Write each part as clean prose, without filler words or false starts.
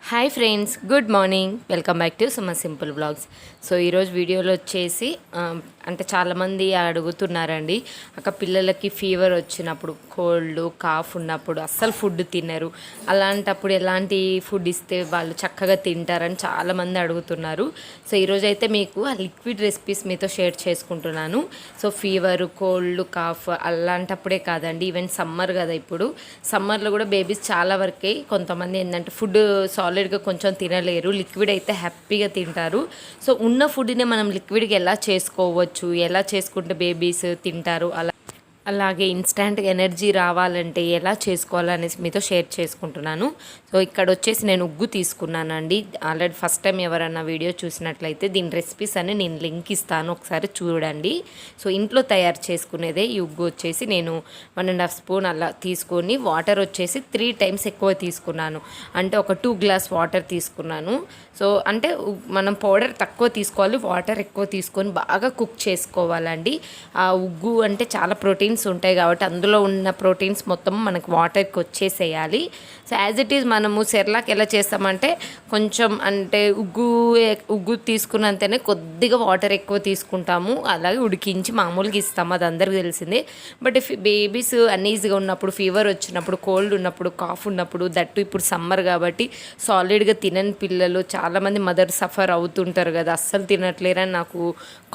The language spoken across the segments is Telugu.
Hi friends, good morning. Welcome back to simple vlogs. So ఈరోజు వీడియోలో వచ్చేసి అంటే చాలామంది అడుగుతున్నారండి, అక్క పిల్లలకి ఫీవర్ వచ్చినప్పుడు, కోల్డ్ కాఫ్ ఉన్నప్పుడు అస్సలు ఫుడ్ తినరు, అలాంటప్పుడు ఎలాంటి ఫుడ్ ఇస్తే వాళ్ళు చక్కగా తింటారని చాలామంది అడుగుతున్నారు. సో ఈరోజు అయితే మీకు ఆ లిక్విడ్ రెసిపీస్ మీతో షేర్ చేసుకుంటున్నాను. సో ఫీవర్, కోల్డ్, కాఫ్ అలాంటప్పుడే కాదండి, ఈవెన్ సమ్మర్ కదా, ఇప్పుడు సమ్మర్లో కూడా బేబీస్ చాలా వరకే కొంతమంది ఏంటంటే ఫుడ్ సాలిడ్గా కొంచెం తినలేరు, లిక్విడ్ అయితే హ్యాపీగా తింటారు. సో ఉన్న ఫుడ్ని మనం లిక్విడ్గా ఎలా చేసుకోవచ్చు, ఎలా చేసుకుంటే బేబీస్ తింటారు, అలాగే ఇన్స్టంట్గా ఎనర్జీ రావాలంటే ఎలా చేసుకోవాలనేసి మీతో షేర్ చేసుకుంటున్నాను. సో ఇక్కడ వచ్చేసి నేను ఉగ్గు తీసుకున్నానండి. ఆల్రెడీ ఫస్ట్ టైం ఎవరన్నా వీడియో చూసినట్లయితే దీని రెసిపీస్ అని నేను లింక్ ఇస్తాను, ఒకసారి చూడండి. సో ఇంట్లో తయారు చేసుకునేదే ఈ ఉగ్గు వచ్చేసి నేను 1.5 స్పూన్ అలా తీసుకొని వాటర్ వచ్చేసి 3 టైమ్స్ ఎక్కువ తీసుకున్నాను, అంటే ఒక 2 గ్లాస్ వాటర్ తీసుకున్నాను. సో అంటే మనం పౌడర్ తక్కువ తీసుకోవాలి, వాటర్ ఎక్కువ తీసుకొని బాగా కుక్ చేసుకోవాలండి. ఆ ఉగ్గు అంటే చాలా ప్రోటీన్స్ ఉంటాయి కాబట్టి అందులో ఉన్న ప్రోటీన్స్ మొత్తం మనకు వాటర్కి వచ్చేసేయాలి. సో యాజ్ ఇట్ ఈజ్ మనము సెర్లాక్ ఎలా చేస్తామంటే కొంచెం అంటే ఉగ్గు తీసుకున్నంతనే కొద్దిగా వాటర్ ఎక్కువ తీసుకుంటాము, అలాగే ఉడికించి మామూలుగా ఇస్తాము, అది అందరికీ తెలిసిందే. బట్ బేబీస్ అన్ఈజీగా ఉన్నప్పుడు, ఫీవర్ వచ్చినప్పుడు, కోల్డ్ ఉన్నప్పుడు, కాఫ్ ఉన్నప్పుడు, దట్టు ఇప్పుడు సమ్మర్ కాబట్టి సాలిడ్గా తినని పిల్లలు చాలామంది మదర్ సఫర్ అవుతుంటారు కదా, అస్సలు తినట్లేరని నాకు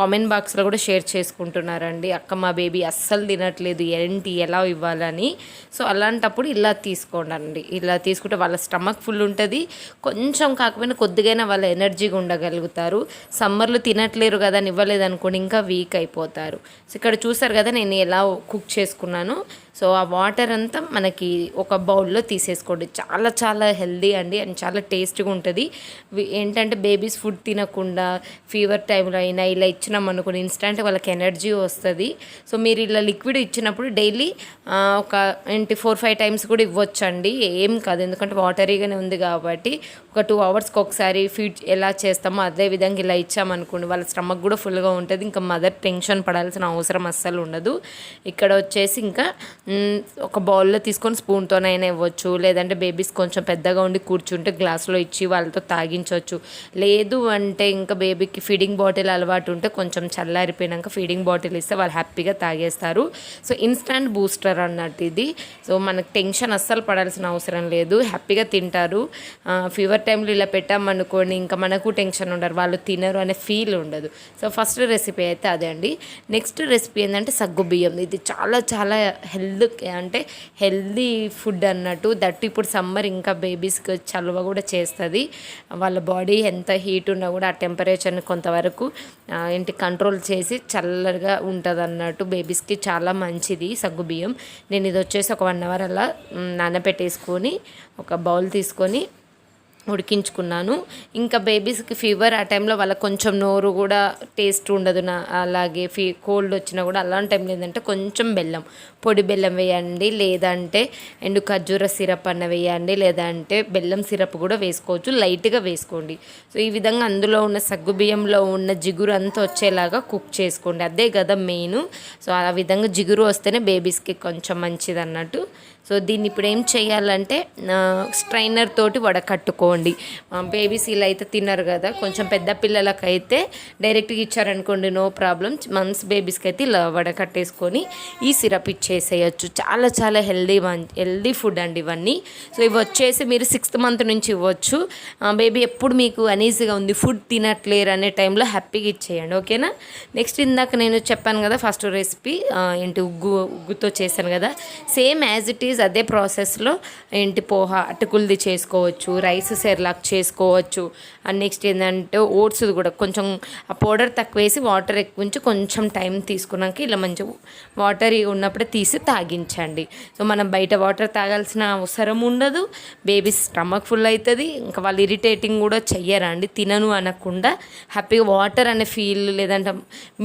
కామెంట్ బాక్స్లో కూడా షేర్ చేసుకుంటున్నారండి, అక్క మా బేబీ అస్సలు తినట్లేదు, ఏంటి ఎలా ఇవ్వాలని. సో అలాంటప్పుడు ఇలా తీసుకోండి, ఇలా తీసుకుంటే వాళ్ళ స్టమక్ ఫుల్ ఉంటుంది, కొంచెం కాకపోయినా కొద్దిగైనా వాళ్ళ ఎనర్జీగా ఉండగలుగుతారు. సమ్మర్లో తినట్లేరు కదా అని ఇవ్వలేదు అనుకోండి, ఇంకా వీక్ అయిపోతారు. సో ఇక్కడ చూసారు కదా నేను ఎలా కుక్ చేసుకున్నాను. సో ఆ వాటర్ అంతా మనకి ఒక బౌల్లో తీసేసుకోండి, చాలా చాలా హెల్దీ అండి అండ్ చాలా టేస్ట్గా ఉంటుంది. ఏంటంటే బేబీస్ ఫుడ్ తినకుండా ఫీవర్ టైంలో అయినా ఇలా ఇచ్చినాం అనుకోండి, ఇన్స్టెంట్ వాళ్ళకి ఎనర్జీ వస్తుంది. సో మీరు ఇలా లిక్విడ్ ఇచ్చినప్పుడు డైలీ ఒక 4-5 టైమ్స్ కూడా ఇవ్వచ్చండి, ఏం కాదు, ఎందుకంటే వాటరీగానే ఉంది కాబట్టి. ఒక 2 అవర్స్కి ఒకసారి ఫీడ్ ఎలా చేస్తామో అదే విధంగా ఇలా ఇచ్చామనుకోండి, వాళ్ళ స్టమక్ కూడా ఫుల్గా ఉంటుంది, ఇంకా మదర్ టెన్షన్ పడాల్సిన అవసరం అస్సలు ఉండదు. ఇక్కడ వచ్చేసి ఇంకా ఒక బౌల్లో తీసుకొని స్పూన్తోనైనా ఇవ్వచ్చు, లేదంటే బేబీస్ కొంచెం పెద్దగా ఉండి కూర్చుంటే గ్లాస్లో ఇచ్చి వాళ్ళతో తాగించవచ్చు. లేదు అంటే ఇంకా బేబీకి ఫీడింగ్ బాటిల్ అలవాటు ఉంటే కొంచెం చల్లారిపోయినాక ఫీడింగ్ బాటిల్ ఇస్తే వాళ్ళు హ్యాపీగా తాగేస్తారు. సో ఇన్స్టంట్ బూస్టర్ అన్నట్టు ఇది. సో మనకు టెన్షన్ అస్సలు పడాల్సిన అవసరం లేదు, హ్యాపీగా తింటారు. ఫీవర్ టైంలో ఇలా పెట్టామనుకోండి ఇంకా మనకు టెన్షన్ ఉండరు, వాళ్ళు తినరు అనే ఫీల్ ఉండదు. సో ఫస్ట్ రెసిపీ అయితే అదే అండి. నెక్స్ట్ రెసిపీ ఏంటంటే సగ్గుబియ్యం. ఇది చాలా చాలా హెల్దీ ఫుడ్ అన్నట్టు, దట్టు ఇప్పుడు సమ్మర్ ఇంకా బేబీస్కి చలువ కూడా చేస్తుంది. వాళ్ళ బాడీ ఎంత హీట్ ఉన్నా కూడా ఆ టెంపరేచర్ని కొంతవరకు కంట్రోల్ చేసి చల్లగా ఉంటుంది అన్నట్టు, బేబీస్కి చాలా మంచిది సగ్గుబియ్యం. నేను ఇది వచ్చేసి ఒక 1 అవర్ అలా నానబెట్టేసుకొని ఒక బౌల్ తీసుకొని ఉడికించుకున్నాను. ఇంకా బేబీస్కి ఫీవర్ ఆ టైంలో వాళ్ళకి కొంచెం నోరు కూడా టేస్ట్ ఉండదు, అలాగే కోల్డ్ వచ్చినా కూడా అలాంటి టైంలో ఏంటంటే కొంచెం బెల్లం, పొడి బెల్లం వేయండి, లేదంటే ఎండు ఖర్జూర సిరప్ అన్న వేయండి, లేదంటే బెల్లం సిరప్ కూడా వేసుకోవచ్చు, లైట్గా వేసుకోండి. సో ఈ విధంగా అందులో ఉన్న సగ్గుబియ్యంలో ఉన్న జిగురు అంతా వచ్చేలాగా కుక్ చేసుకోండి, అదే కదా మెయిన్. సో ఆ విధంగా జిగురు వస్తేనే బేబీస్కి కొంచెం మంచిది అన్నట్టు. సో దీన్ని ఇప్పుడు ఏం చేయాలంటే స్ట్రైనర్ తోటి వడకట్టుకోండి. బేబీస్ ఇలా అయితే తిన్నారు కదా, కొంచెం పెద్ద పిల్లలకైతే డైరెక్ట్గా ఇచ్చారనుకోండి నో ప్రాబ్లం, మంత్స్ బేబీస్కి అయితే ఇలా వడకట్టేసుకొని ఈ సిరప్ ఇచ్చేసేయచ్చు. చాలా చాలా హెల్దీ ఫుడ్ అండి ఇవన్నీ. సో ఇవి వచ్చేసి మీరు 6th మంత్ నుంచి ఇవ్వచ్చు. బేబీ ఎప్పుడు మీకు అనీజీగా ఉంది, ఫుడ్ తినట్లేరు అనే టైంలో హ్యాపీగా ఇచ్చేయండి, ఓకేనా. నెక్స్ట్ ఇందాక నేను చెప్పాను కదా ఫస్ట్ రెసిపీ ఉగ్గుతో చేశాను కదా, సేమ్ యాజ్ ఇట్ ఈజ్ అదే ప్రాసెస్లో పోహా అటుకులది చేసుకోవచ్చు, రైస్ సెర్లాక్ చేసుకోవచ్చు. అండ్ నెక్స్ట్ ఏంటంటే ఓట్స్ కూడా కొంచెం ఆ పౌడర్ తక్కువ వేసి వాటర్ ఎక్కువ ఉంచి కొంచెం టైం తీసుకున్నాక ఇలా మంచి వాటర్ ఉన్నప్పుడే తీసి తాగించండి. సో మనం బయట వాటర్ తాగాల్సిన అవసరం ఉండదు, బేబీ స్టమక్ ఫుల్ అవుతుంది, ఇంకా వాళ్ళు ఇరిటేటింగ్ కూడా చెయ్యరండి, తినను అనకుండా హ్యాపీగా వాటర్ అనే ఫీల్ లేదంటే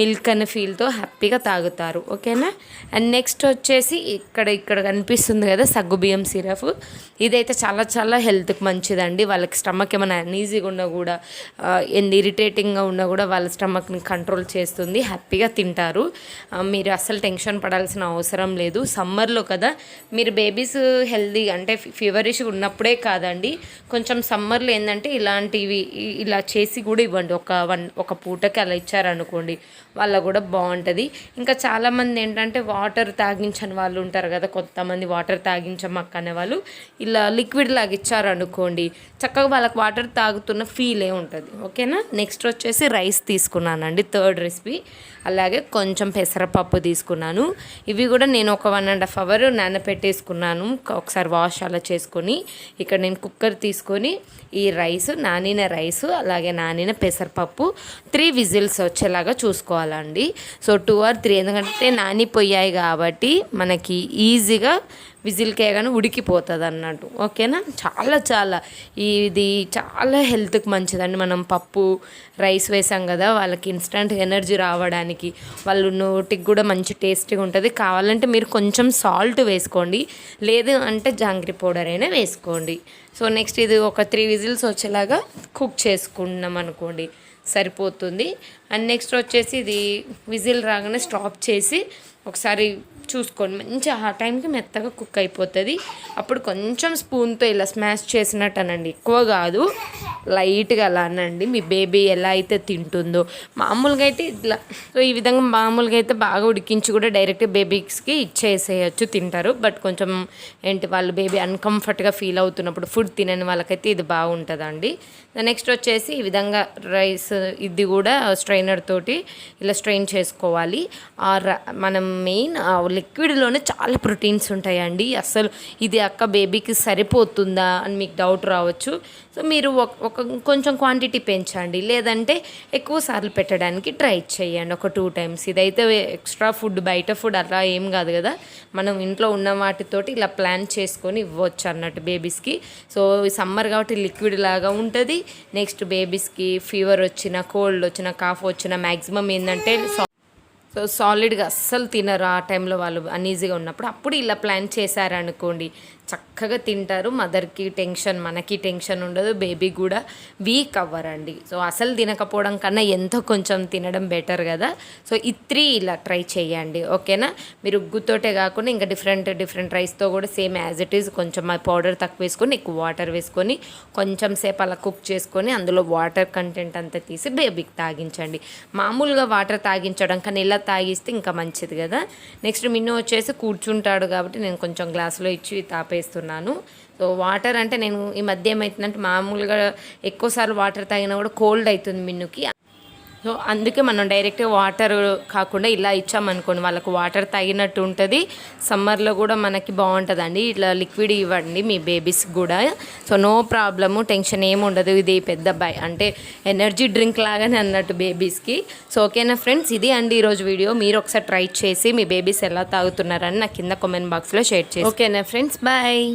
మిల్క్ అనే ఫీల్తో హ్యాపీగా తాగుతారు, ఓకేనా. అండ్ నెక్స్ట్ వచ్చేసి ఇక్కడ కనిపిస్తుంది ఉంది కదా సగ్గుబియ్యం సిరప్, ఇదైతే చాలా చాలా హెల్త్కి మంచిదండి. వాళ్ళకి స్టమక్ ఏమైనా అన్ఈజీగా ఉన్నా కూడా, ఇరిటేటింగ్గా ఉన్నా కూడా వాళ్ళ స్టమక్ని కంట్రోల్ చేస్తుంది, హ్యాపీగా తింటారు. మీరు అస్సలు టెన్షన్ పడాల్సిన అవసరం లేదు. సమ్మర్లో కదా, మీరు బేబీస్ హెల్దీ అంటే ఫీవరిష్ ఉన్నప్పుడే కాదండి, కొంచెం సమ్మర్లో ఏంటంటే ఇలాంటివి ఇలా చేసి కూడా ఇవ్వండి. ఒక పూటకి అలా ఇచ్చారనుకోండి, వాళ్ళ కూడా బాగుంటుంది. ఇంకా చాలామంది ఏంటంటే వాటర్ తాగించని వాళ్ళు ఉంటారు కదా, కొంతమంది వాటర్ తాగించమక్క అనే వాళ్ళు ఇలా లిక్విడ్ లాగా ఇచ్చారనుకోండి, చక్కగా వాళ్ళకి వాటర్ తాగుతున్న ఫీలే ఉంటుంది. ఓకేనా. నెక్స్ట్ వచ్చేసి రైస్ తీసుకున్నానండి, థర్డ్ రెసిపీ. అలాగే కొంచెం పెసరపప్పు తీసుకున్నాను. ఇవి కూడా నేను ఒక 1.5 hours నానబెట్టేసుకున్నాను, ఒకసారి వాష్ అలా చేసుకొని. ఇక్కడ నేను కుక్కర్ తీసుకొని ఈ రైస్, నానిన రైస్ అలాగే నానిన పెసరపప్పు 3 విజిల్స్ వచ్చేలాగా చూసుకోవాలండి. సో 2 or 3, ఎందుకంటే నానిపోయాయి కాబట్టి మనకి ఈజీగా విజిల్కే కానీ ఉడికిపోతుంది అన్నట్టు. ఓకేనా. చాలా ఇది చాలా హెల్త్కి మంచిదండి. మనం పప్పు రైస్ వేసాం కదా, వాళ్ళకి ఇన్స్టంట్ ఎనర్జీ రావడానికి, వాళ్ళు నోటికి కూడా మంచి టేస్టీగా ఉంటుంది. కావాలంటే మీరు కొంచెం సాల్ట్ వేసుకోండి, లేదు అంటే జాంగ్రీ పౌడర్ అయినా వేసుకోండి. సో నెక్స్ట్ ఇది ఒక 3 విజిల్స్ వచ్చేలాగా కుక్ చేసుకున్నాం అనుకోండి, సరిపోతుంది. అండ్ నెక్స్ట్ వచ్చేసి ఇది విజిల్ రాగానే స్టాప్ చేసి ఒకసారి చూసుకోండి, మంచి ఆ టైంకి మెత్తగా కుక్ అయిపోతుంది. అప్పుడు కొంచెం స్పూన్తో ఇలా స్మాష్ చేసినట్టు అనండి, ఎక్కువ కాదు, లైట్గా అలా అనండి. మీ బేబీ ఎలా అయితే తింటుందో మామూలుగా అయితే ఇట్లా. సో ఈ విధంగా మామూలుగా అయితే బాగా ఉడికించి కూడా డైరెక్ట్ బేబీస్కి ఇచ్చేసేయచ్చు, తింటారు. బట్ కొంచెం వాళ్ళు బేబీ అన్కంఫర్ట్గా ఫీల్ అవుతున్నప్పుడు, ఫుడ్ తినని వాళ్ళకైతే ఇది బాగుంటుందండి. నెక్స్ట్ వచ్చేసి ఈ విధంగా రైస్, ఇది కూడా స్ట్రైనర్ తోటి ఇలా స్ట్రెయిన్ చేసుకోవాలి. మనం మెయిన్ లిక్విడ్లోనే చాలా ప్రోటీన్స్ ఉంటాయండి. అసలు ఇది అక్క బేబీకి సరిపోతుందా అని మీకు డౌట్ రావచ్చు. సో మీరు కొంచెం క్వాంటిటీ పెంచండి, లేదంటే ఎక్కువ సార్లు పెట్టడానికి ట్రై చేయండి, ఒక 2 times. ఇదైతే ఎక్స్ట్రా ఫుడ్, బయట ఫుడ్ అలా ఏం కాదు కదా, మనం ఇంట్లో ఉన్న వాటితోటి ఇలా ప్లాన్ చేసుకొని ఇవ్వచ్చు అన్నట్టు బేబీస్కి. సో సమ్మర్ కాబట్టి లిక్విడ్ లాగా ఉంటుంది. నెక్స్ట్ బేబీస్కి ఫీవర్ వచ్చినా, కోల్డ్ వచ్చినా, కాఫ్ వచ్చినా మ్యాక్సిమం ఏంటంటే సో సాలిడ్గా అస్సలు తినరు ఆ టైంలో, వాళ్ళు అన్ఈజీగా ఉన్నప్పుడు. అప్పుడు ఇలా ప్లాన్ చేశారనుకోండి, చక్కగా తింటారు. మదర్కి టెన్షన్, మనకి టెన్షన్ ఉండదు, బేబీ కూడా వీక్ అవ్వరండి. సో అసలు తినకపోవడం కన్నా ఎంతో కొంచెం తినడం బెటర్ కదా. సో ఈ 3 ఇలా ట్రై చేయండి. ఓకేనా. మీరు ఉగ్గుతోటే కాకుండా ఇంకా డిఫరెంట్ రైస్తో కూడా సేమ్ యాజ్ ఇట్ ఈజ్, కొంచెం పౌడర్ తక్కువ వేసుకొని ఎక్కువ వాటర్ వేసుకొని కొంచెం సేపు అలా కుక్ చేసుకొని అందులో వాటర్ కంటెంట్ అంతా తీసి బేబీకి తాగించండి. మామూలుగా వాటర్ తాగించడం కన్నా ఇలా తాగిస్తే ఇంకా మంచిది కదా. నెక్స్ట్ మిన్ను వచ్చేసి కూర్చుంటాడు కాబట్టి నేను కొంచెం గ్లాసులో ఇచ్చి తాపేస్తున్నాను. సో వాటర్ అంటే నేను ఈ మధ్య ఏమవుతుందంటే, మామూలుగా ఎక్కువసార్లు వాటర్ తాగినా కూడా కోల్డ్ అవుతుంది మిన్నుకి. సో అందుకే మనం డైరెక్ట్గా వాటర్ కాకుండా ఇలా ఇచ్చామనుకోండి, వాళ్ళకు వాటర్ తాగినట్టు ఉంటుంది. సమ్మర్లో కూడా మనకి బాగుంటుందండి. ఇట్లా లిక్విడ్ ఇవ్వండి మీ బేబీస్కి కూడా. సో నో ప్రాబ్లము, టెన్షన్ ఏమి ఉండదు. ఇది పెద్ద అంటే ఎనర్జీ డ్రింక్ లాగానే అన్నట్టు బేబీస్కి. సో ఓకేనా ఫ్రెండ్స్, ఇది అండి ఈరోజు వీడియో. మీరు ఒకసారి ట్రై చేసి మీ బేబీస్ ఎలా తాగుతున్నారని నాకు కింద కామెంట్ బాక్స్లో షేర్ చేసి. ఓకేనా ఫ్రెండ్స్, బాయ్.